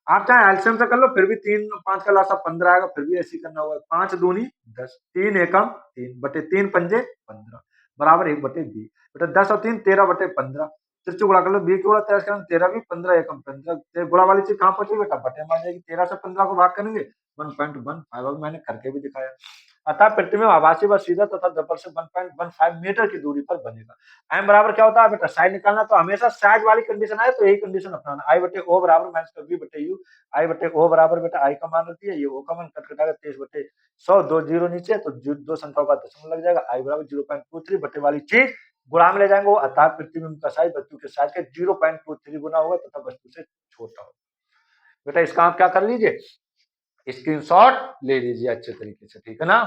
आप चाहे एल्सियम से कर लो, फिर भी 3 5 का लासा 15 आएगा, फिर भी ऐसे ही करना होगा। 5 दूनी 10, 3 एकम 3 बटे 3 पंजे 15 बराबर 1 बटे 20। बेटा 10 और 3 13 बटे 15, तिरछे गुणा कर लो, 20 के गुणा 13 करेंगे 13 भी 15 एकम 15, गुणा वाली चीज कहाँ पहुंची बेटा? बटे में आ जाएगी। 13 से 15 को भाग करेंगे 1.15, मैंने करके भी दिखाया। अतः प्रतिबिंब आभासी व सीधा तथा दर्पण से 1.15 मीटर की दूरी पर बनेगा। एम बराबर क्या होता है बेटा? साइड निकालना तो हमेशा साइड वाली कंडीशन आए तो यही कंडीशन अपनाना। आई बटे ओ बराबर माइनस का बी बटे यू। आई बटे ओ बराबर बेटा आई का मान रख दिया, ये ओ का मान कट कटाएगा 23 बटे 100, 2 जीरो नीचे तो दो संख्याओं का दशमलव लग जाएगा। आई बराबर 0.23 बटे वाली चीज गुणा में ले जाएंगे, अतः प्रतिबिंब का साइज वस्तु के साइज के 0.23 गुना होगा तथा वस्तु से छोटा होगा। बेटा इसका आप क्या कर लीजिए, स्क्रीनशॉट ले लीजिए अच्छे तरीके से, ठीक है ना।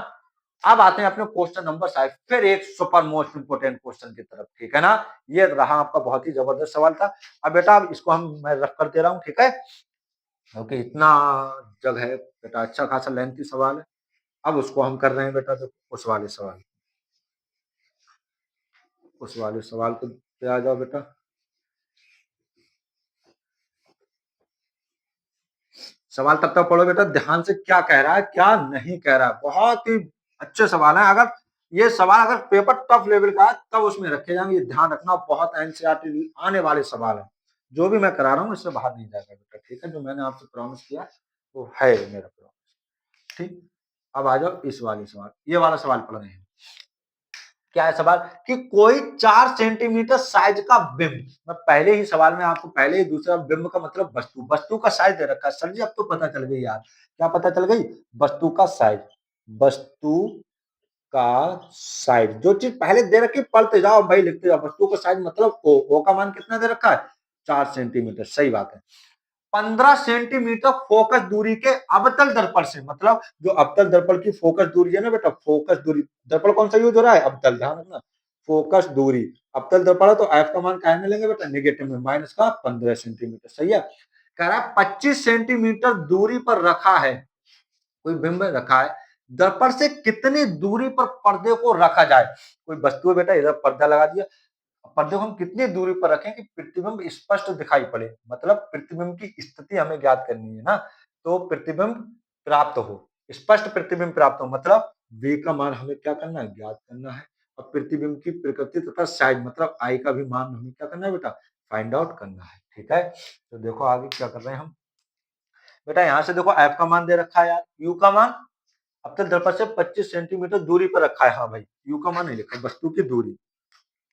अब आते हैं अपने क्वेश्चन नंबर 5, फिर एक सुपर मोस्ट इंपोर्टेंट क्वेश्चन की तरफ, ठीक है ना। ये रहा आपका बहुत ही जबरदस्त सवाल था। अब बेटा अब इसको मैं रख कर दे रहा हूँ, ठीक है, क्योंकि इतना जगह है बेटा, अच्छा खासा लेंथी सवाल है। अब उसको हम कर रहे हैं बेटा, तो उस वाले सवाल को पे आ जाओ बेटा। सवाल तब तक पढ़ो बेटा ध्यान से, क्या कह रहा है क्या नहीं कह रहा है। बहुत ही अच्छे सवाल है। अगर ये सवाल अगर पेपर टफ लेवल का है तब उसमें रखे जाएंगे, ये ध्यान रखना। बहुत एनसीईआरटी आने वाले सवाल है, जो भी मैं करा रहा हूँ इससे बाहर नहीं जाएगा बेटा, ठीक है। जो मैंने आपसे प्रॉमिस किया वो है मेरा प्रॉमिस, ठीक। अब आ जाओ इस वाले सवाल, ये वाला सवाल पढ़ रहे हैं। क्या है सवाल कि कोई 4 सेंटीमीटर साइज का बिंब, मैं पहले ही सवाल में आपको पहले ही दूसरा बिंब का मतलब वस्तु, वस्तु का साइज दे रखा है। सर जी अब तो पता चल गई यार, क्या पता चल गई? वस्तु का साइज, वस्तु का साइज, जो चीज पहले दे रखी पढ़ते जाओ भाई, लिखते जाओ। वस्तु का साइज मतलब ओ का मान कितना दे रखा है? 4 सेंटीमीटर, सही बात है। 15 सेंटीमीटर फोकस दूरी के अवतल दर्पण से, मतलब जो अवतल दर्पण की फोकस दूरी है ना बेटा, फोकस दूरी, दर्पण कौन सा यूज हो रहा है? अवतल, ध्यान रखना। फोकस दूरी अवतल दर्पण है तो एफ का मान क्या मिलेंगे बेटा? नेगेटिव में, माइनस का 15 सेंटीमीटर, सही है। कह रहा है 25 सेंटीमीटर दूरी पर रखा है, कोई बिंब रखा है, दर्पण से कितनी दूरी पर पर्दे को रखा जाए। कोई वस्तु है बेटा, इधर पर्दा लगा दिया, पर्दे को हम कितनी दूरी पर रखें कि प्रतिबिंब स्पष्ट दिखाई पड़े, मतलब प्रतिबिंब की स्थिति हमें ज्ञात करनी है ना। तो प्रतिबिंब प्राप्त हो, स्पष्ट प्रतिबिंब प्राप्त हो, मतलब v का मान हमें क्या करना है? ज्ञात करना है। और प्रतिबिंब की प्रकृति तथा साइज, मतलब i का भी मान हमें क्या करना है बेटा? फाइंड आउट करना है, ठीक है। तो देखो आगे क्या कर रहे हैं हम बेटा, यहाँ से देखो f का मान दे रखा है यार, u का मान अब तक दर्पण से 25 सेंटीमीटर दूरी पर रखा है। हाँ भाई, u का मान नहीं लिखा, वस्तु की दूरी,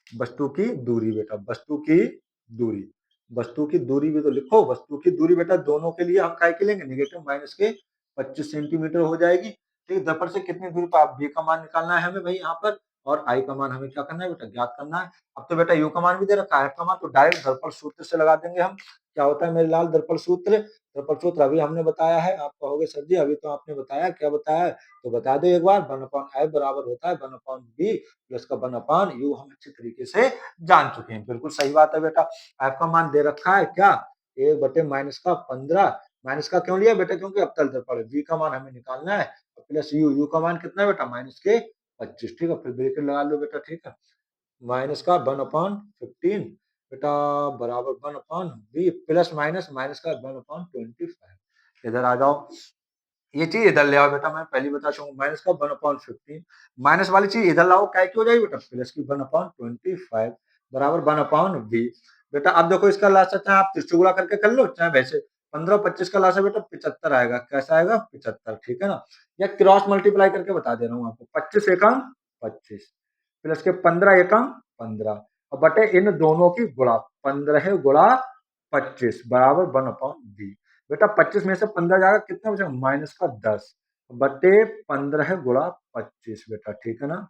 वस्तु की दूरी बेटा, वस्तु की दूरी, वस्तु की दूरी भी तो लिखो। वस्तु की दूरी बेटा दोनों के लिए हम काय के लेंगे? नेगेटिव माइनस के 25 सेंटीमीटर हो जाएगी, ठीक। दर्पण से कितनी दूरी पर? आप v का मान निकालना है हमें भाई यहाँ पर, और आई का मान हमें क्या करना है बेटा, ज्ञात करना है। अब तो बेटा यू का मान भी दे रखा है, एफ का मान तो डायरेक्ट दर्पण सूत्र से लगा देंगे हम। क्या होता है मेरे लाल दर्पण सूत्र? दर्पण सूत्र अभी हमने बताया है, आप कहोगे सर जी अभी तो आपने बताया, क्या बताया है? तो बता दो एक बार, 1/f बराबर होता है 1/b प्लस का 1/u। हम अच्छे तरीके से जान चुके हैं, बिल्कुल सही बात है बेटा। एफ का मान दे रखा है क्या, 1/-15। माइनस का क्यों लिया बेटा, क्योंकि अवतल दर्पण है। बी का मान हमें निकालना है, प्लस यू, यू का मान कितना है बेटा, -25। ठीक है, फिर ब्रैकेट लगा लो बेटा। ठीक है, माइनस का 1/15 बेटा बराबर 1/b प्लस माइनस माइनस का 1/25। इधर आ जाओ, ये चीज इधर ले आओ बेटा, मैं पहले बता चुका हूँ। माइनस का 1/15 माइनस वाली चीज इधर लाओ, क्या हो जाएगी बेटा, प्लस की 1/25 बराबर 1/b। बेटा अब देखो इसका लासा चाहे आप त्रिशुगुणा करके कर लो, चाहे वैसे। 15 25 का लासा बेटा 75 आएगा। कैसा आएगा, 75। ठीक है ना, या क्रॉस मल्टीप्लाई करके बता दे रहा हूँ आपको। 25 एकम 25 प्लस के 15 एकम 15 और बटे इन दोनों की गुणा, 15 गुणा 25 बराबर 1/b। बेटा 25 में से 15 जाएगा, कितना बचेगा, माइनस का 10 बटे 15 गुणा 25 बेटा। ठीक है ना,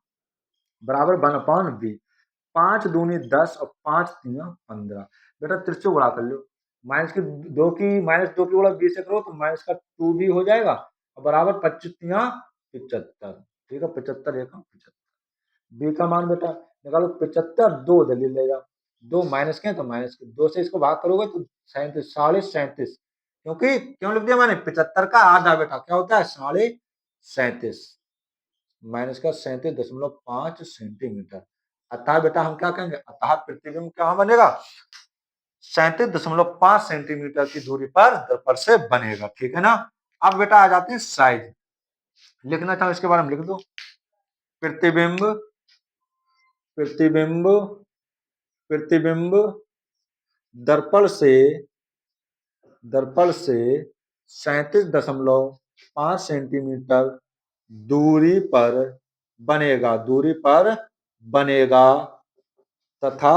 बराबर 1/b। 5 दूनी 10 और 5 तीन 15। बेटा त्रिशु गुणा कर लो, -2 की गुणा 20 से करो तो माइनस का 2b हो जाएगा और बराबर 25 तीन 75। ठीक है, 75 एकम 75। बी का मान बेटा निकालो 75, 2 दलील ले जाओ। 2 माइनस के तो माइनस के, 2 से इसको भाग करोगे तो 37, 37। क्योंकि क्यों लिख दिया मैंने, 75 का आधा बेटा क्या होता है, 37। माइनस का 37.5 सेंटीमीटर। अतः बेटा हम क्या कहेंगे, अतः प्रतिबिंब क्या बनेगा, 37.5 सेंटीमीटर की दूरी पर दर्पण से बनेगा। ठीक है ना। अब बेटा आ जाते हैं साइज, लिखना चाहो इसके बारे में लिख दो। प्रतिबिंब प्रतिबिंब प्रतिबिंब दर्पण से 37.5 सेंटीमीटर दूरी पर बनेगा तथा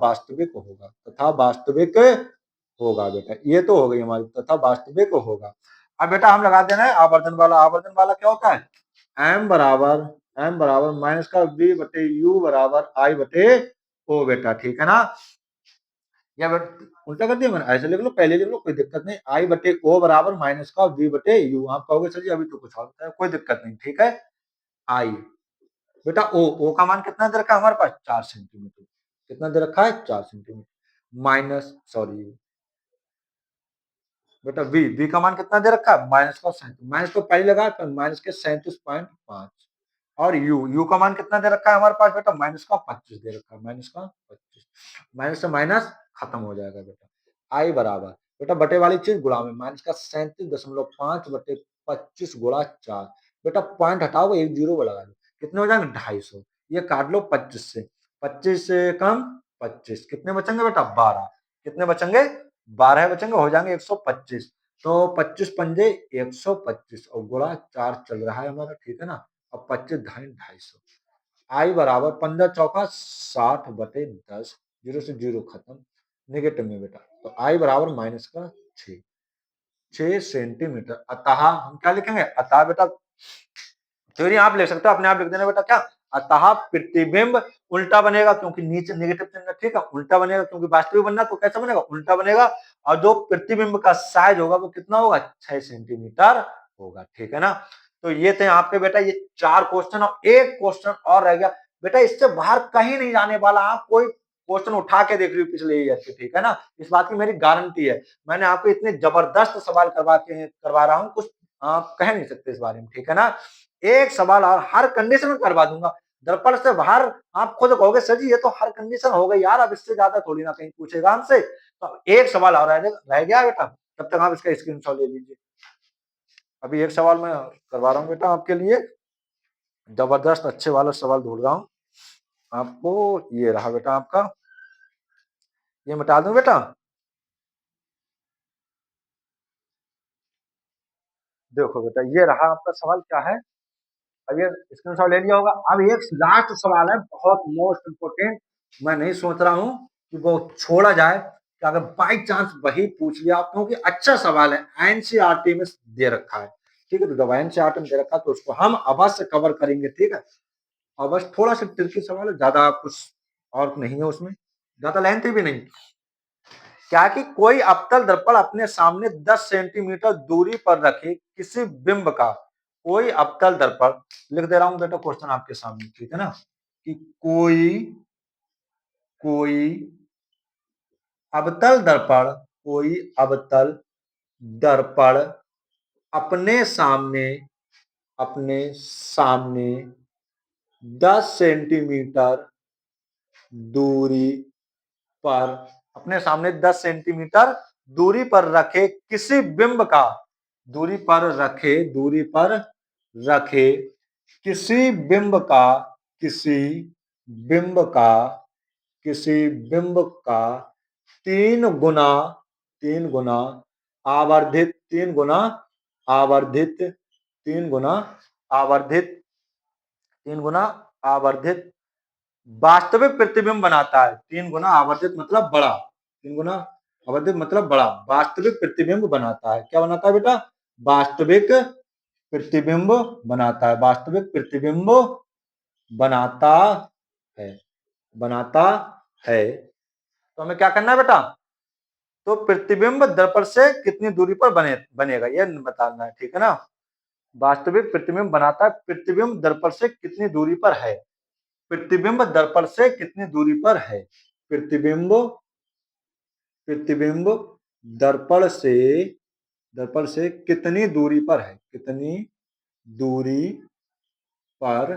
वास्तविक होगा बेटा। ये तो हो गई हमारी, तथा वास्तविक होगा। अब बेटा हम लगा देना है आवर्धन वाला क्या होता है, m बराबर माइनस का b बटे u बराबर i बटे o बेटा। ठीक है ना, या उल्टा कर दिया मैंने, ऐसे लिख लो, पहले लिख लो, कोई दिक्कत नहीं। आई बटे ओ बराबर माइनस का v बटे यू। आप कहोगे सर जी अभी तो कुछ और बताया, कोई दिक्कत नहीं। ठीक है, आई बेटा ओ का मान कितना दे रखा है हमारे पास, 4 सेंटीमीटर। कितना दे रखा है, 4 सेंटीमीटर। माइनस सॉरी बेटा वी का मान कितना दे रखा है, माइनस को पहले लगा तो माइनस के 37.5। और यू का मान कितना दे रखा है हमारे पास बेटा, माइनस का 25 दे रखा है, माइनस का 25। माइनस से माइनस खत्म हो जाएगा बेटा। आई बराबर बेटा बटे वाली चीज गुणा में, माइनस का 37.5 बटे 25 गुणा 4। बेटा पॉइंट हटाओ, एक जीरो लगा दो, कितने हो जाएंगे, 250। ये काट लो 25 से, 25 से कम 25, कितने बचेंगे बेटा, 12। कितने बचेंगे, 12 बचेंगे, हो जाएंगे 125। तो 25 पंजे 125 और गुणा 4 चल रहा है हमारा। ठीक है ना, अब 25 ढाई 250। आई बराबर 15 चौका 60 बटे 10, जीरो से जीरो खत्म, नेगेटिव में बेटा। तो आई बराबर माइनस का 6 सेंटीमीटर। अतः हम क्या लिखेंगे, अतः बेटा थ्योरी आप ले सकते हो, अपने आप लिख देना बेटा क्या, अतः प्रतिबिंब उल्टा बनेगा क्योंकि नीचे नेगेटिव चिन्ह। ठीक है, उल्टा बनेगा क्योंकि वास्तविक बनना तो कैसा बनेगा, उल्टा बनेगा। और जो प्रतिबिंब का साइज होगा वो कितना होगा, 6 सेंटीमीटर होगा। ठीक है ना, तो ये थे आपके बेटा ये 4 क्वेश्चन और एक क्वेश्चन और रह गया बेटा, इससे बाहर कहीं नहीं जाने वाला। आप कोई क्वेश्चन उठा के देख रही हो पिछले ईयर के, ठीक है ना, इस बात की मेरी गारंटी है। मैंने आपको इतने जबरदस्त सवाल करवा रहा हूँ, कुछ आप कह नहीं सकते इस बारे में। ठीक है ना, एक सवाल और हर कंडीशन में करवा दूंगा। दर्पण से बाहर आप खुद कहोगे सर जी ये तो हर कंडीशन हो गई यार, अब इससे ज्यादा थोड़ी ना कहीं पूछेगा हमसे। तो एक सवाल और रह गया बेटा, तब तक आप इसका स्क्रीनशॉट ले लीजिए। अभी एक सवाल मैं करवा रहा हूँ बेटा आपके लिए, जबरदस्त अच्छे वाला सवाल ढूंढ रहा हूँ आपको। ये रहा बेटा आपका, ये मिटा दूं बेटा, देखो बेटा ये रहा आपका सवाल क्या है। अब ये स्क्रीनशॉट ले लिया होगा। अब एक लास्ट सवाल है, बहुत मोस्ट इंपोर्टेंट। मैं नहीं सोच रहा हूँ कि वो छोड़ा जाए, कि अगर बाई चांस वही पूछ लिया आप, क्योंकि अच्छा सवाल है, एनसीईआरटी में दे रखा है। ठीक है, तो जब एनसीईआरटी में दे रखा है तो उसको हम अवश्य कवर करेंगे। ठीक है, और बस थोड़ा सा ट्रिकी सवाल है, ज्यादा कुछ और नहीं है उसमें, ज्यादा लेंथी भी नहीं। क्या कि कोई अवतल दर्पण अपने सामने 10 सेंटीमीटर दूरी पर रखे किसी बिंब का, कोई अवतल दर्पण, लिख दे रहा हूं बेटा क्वेश्चन आपके सामने, ठीक है ना, कि कोई कोई अवतल दर्पण, कोई अवतल दर्पण अपने सामने, अपने सामने 10 सेंटीमीटर दूरी पर, अपने सामने 10 सेंटीमीटर दूरी पर रखे किसी बिंब का, दूरी पर रखे, दूरी पर रखे किसी बिंब का, किसी बिंब का, किसी बिंब का 3 गुना, 3 गुना आवर्धित, 3 गुना आवर्धित, 3 गुना आवर्धित, 3 गुना आवर्धित वास्तविक प्रतिबिंब बनाता है। 3 गुना आवर्धित मतलब बड़ा, 3 गुना आवर्धित मतलब बड़ा वास्तविक प्रतिबिंब बनाता है। क्या बनाता है बेटा? वास्तविक प्रतिबिंब बनाता है, वास्तविक प्रतिबिंब बनाता है, बनाता है। तो हमें क्या करना है बेटा? तो प्रतिबिंब दर्पण से कितनी दूरी पर बनेगा ये बताना है, ठीक है ना। वास्तविक प्रतिबिंब बनाता है, प्रतिबिंब दर्पण से कितनी दूरी पर है, प्रतिबिंब दर्पण से कितनी दूरी पर है, प्रतिबिंब, प्रतिबिंब दर्पण से, दर्पण से कितनी दूरी पर है, कितनी दूरी पर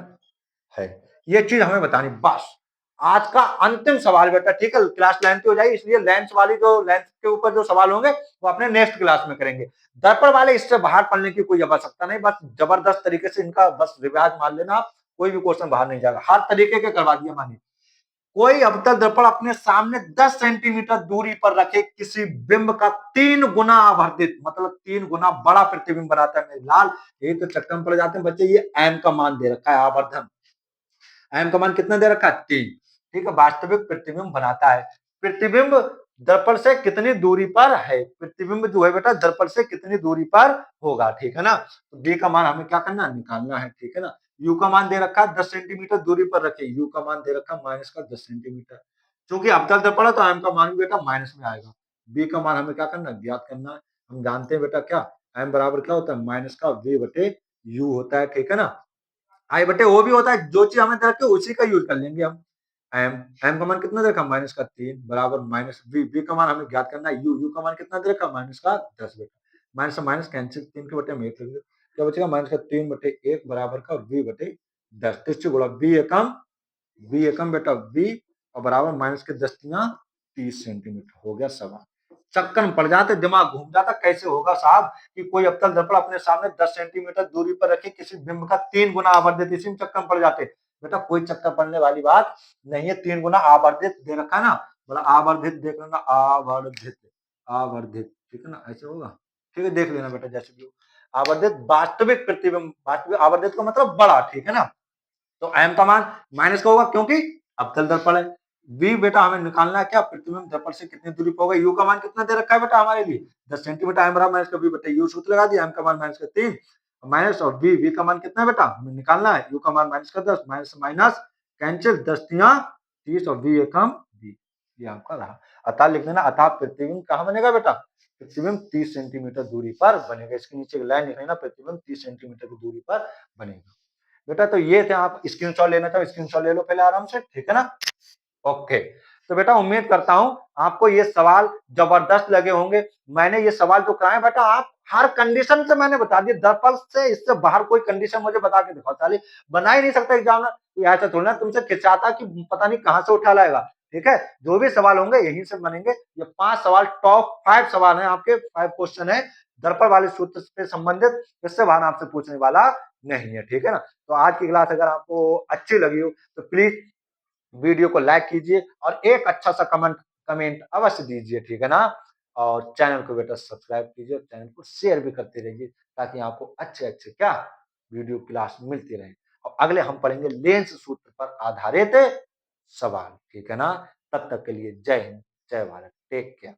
है, ये चीज हमें बतानी। बस आज का अंतिम सवाल बेटा, ठीक है, क्लास लेंथ हो जाएगी इसलिए लेंथ वाली, जो लेंथ के ऊपर जो सवाल होंगे वो अपने नेक्स्ट क्लास में करेंगे। दर्पण वाले इससे बाहर पढ़ने की कोई आवश्यकता नहीं, बस जबरदस्त तरीके से इनका बस रिवाज मान लेना आप, कोई भी क्वेश्चन बाहर नहीं जाएगा, हर तरीके के करवा दिया। मानिए कोई अवतल दर्पण अपने सामने 10 सेंटीमीटर दूरी पर रखे किसी बिंब का 3 गुना आवर्धित, मतलब 3 गुना बड़ा प्रतिबिंब बनाता है। मेरे लाल ये तो चक्कर में पड़ जाते हैं बच्चे, ये एम का मान दे रखा है, आवर्धन एम का मान कितना दे रखा है? 3, ठीक है। वास्तविक प्रतिबिंब बनाता है, प्रतिबिंब दर्पण से कितनी दूरी पर है, प्रतिबिंब जो है बेटा दर्पण से कितनी दूरी पर होगा, ठीक है ना। तो डी का मान हमें क्या करना है? निकालना है, ठीक है ना। यू का मान दे रखा है 10 सेंटीमीटर दूरी पर रखे, यू का मान दे रखा है माइनस का 10 सेंटीमीटर, क्योंकि अवतल दर्पण है तो एम का मान भी बेटा माइनस में आएगा। बी का मान हमें क्या करना है? ज्ञात करना है। हम जानते हैं बेटा क्या, एम बराबर क्या होता है? माइनस का वी बटे यू होता है, ठीक है ना। आई बटे वो भी होता है, जो चीज हमें दे रखी है उसी का यूज कर लेंगे हम। एम, एम का मान कितना दे रखा? माइनस का 3 बराबर माइनस वी, वी का मान हमें ज्ञात करना है यू, यू का मान कितना दे रखा? माइनस का 10 बेटा, माइनस से माइनस कैंसिल, 3 के बटे में 1 लिख दो, क्या बचेगा? माइनस का 3 बटे 1 बराबर का वी बटे 10, तो इससे गुणा वी एकम, वी एकम बेटा वी, और बराबर माइनस के 10 30 सेंटीमीटर, हो गया सवाल। चक्कर में पड़ जाते, दिमाग घूम जाता, कैसे होगा साहब कि कोई अवतल दर्पण अपने सामने 10 सेंटीमीटर दूरी पर रखे किसी बिंब का 3 गुना आवर्धित, इसी में चक्कर में पड़ जाते। बेटा कोई चक्कर पड़ने वाली बात नहीं है, 3 गुना आवर्धित दे रखा है ना, बोला आवर्धित देख लेना, आवर्धित, आवर्धित, ठीक है ना, ऐसे होगा, ठीक है, देख लेना बेटा जैसे भी हो। आवर्धित वास्तविक प्रतिबिंब, वास्तविक आवर्धित का मतलब बड़ा, ठीक है ना। तो एम का मान माइनस का होगा क्योंकि अवतल दर्पण है। वी बेटा हमें निकालना है क्या? प्रतिबिंब दर्पण से कितनी दूरी पर होगा। यू का मान कितना दे रखा है बेटा हमारे लिए? 10 सेंटीमीटर, एम बराबर माइनस का वी बटे यू, सूत्र लगा दिया, एम का मान माइनस का 3 माइनस, और वी, वी का मान कितना है बेटा हमें निकालना है? यू का मान माइनस का 10, माइनस माइनस कैंसिल, 10 तिया 30, और वी एकम वी, ये आपका रहा। अतः लिख देना, अतः प्रतिबिंब कहाँ बनेगा बेटा? प्रतिबिंब 30 सेंटीमीटर दूरी पर बनेगा। इसके नीचे लाइन लिख लेना, प्रतिबिंब 30 सेंटीमीटर की दूरी पर बनेगा बेटा। तो ये थे, आप स्क्रीनशॉट लेना था स्क्रीनशॉट ले लो पहले आराम से, ठीक है ना। ओके, तो बेटा उम्मीद करता हूं आपको ये सवाल जबरदस्त लगे होंगे। मैंने ये सवाल जो कराए बेटा, आप हर कंडीशन से मैंने बता दिया, दर्पण से इससे बाहर कोई कंडीशन मुझे बता के दिखाओ, साली बना ही नहीं सकता एग्जामिनर। ऐसा थोड़ा तुमसे खिंचाता कि पता नहीं कहां से उठा लाएगा, ठीक है। जो भी सवाल होंगे यहीं से बनेंगे। ये 5 सवाल टॉप 5 सवाल है आपके, 5 क्वेश्चन है दर्पण वाले सूत्र से संबंधित, इससे बाहर आपसे पूछने वाला नहीं है, ठीक है ना। तो आज की क्लास अगर आपको अच्छी लगी हो तो प्लीज वीडियो को लाइक कीजिए और एक अच्छा सा कमेंट कमेंट अवश्य दीजिए, ठीक है ना। और चैनल को बेटा सब्सक्राइब कीजिए, चैनल को शेयर भी करते रहिए, ताकि आपको अच्छे अच्छे क्या वीडियो क्लास मिलती रहे। और अगले हम पढ़ेंगे लेंस सूत्र पर आधारित सवाल, ठीक है ना। तब तक के लिए जय हिंद, जय भारत, टेक केयर।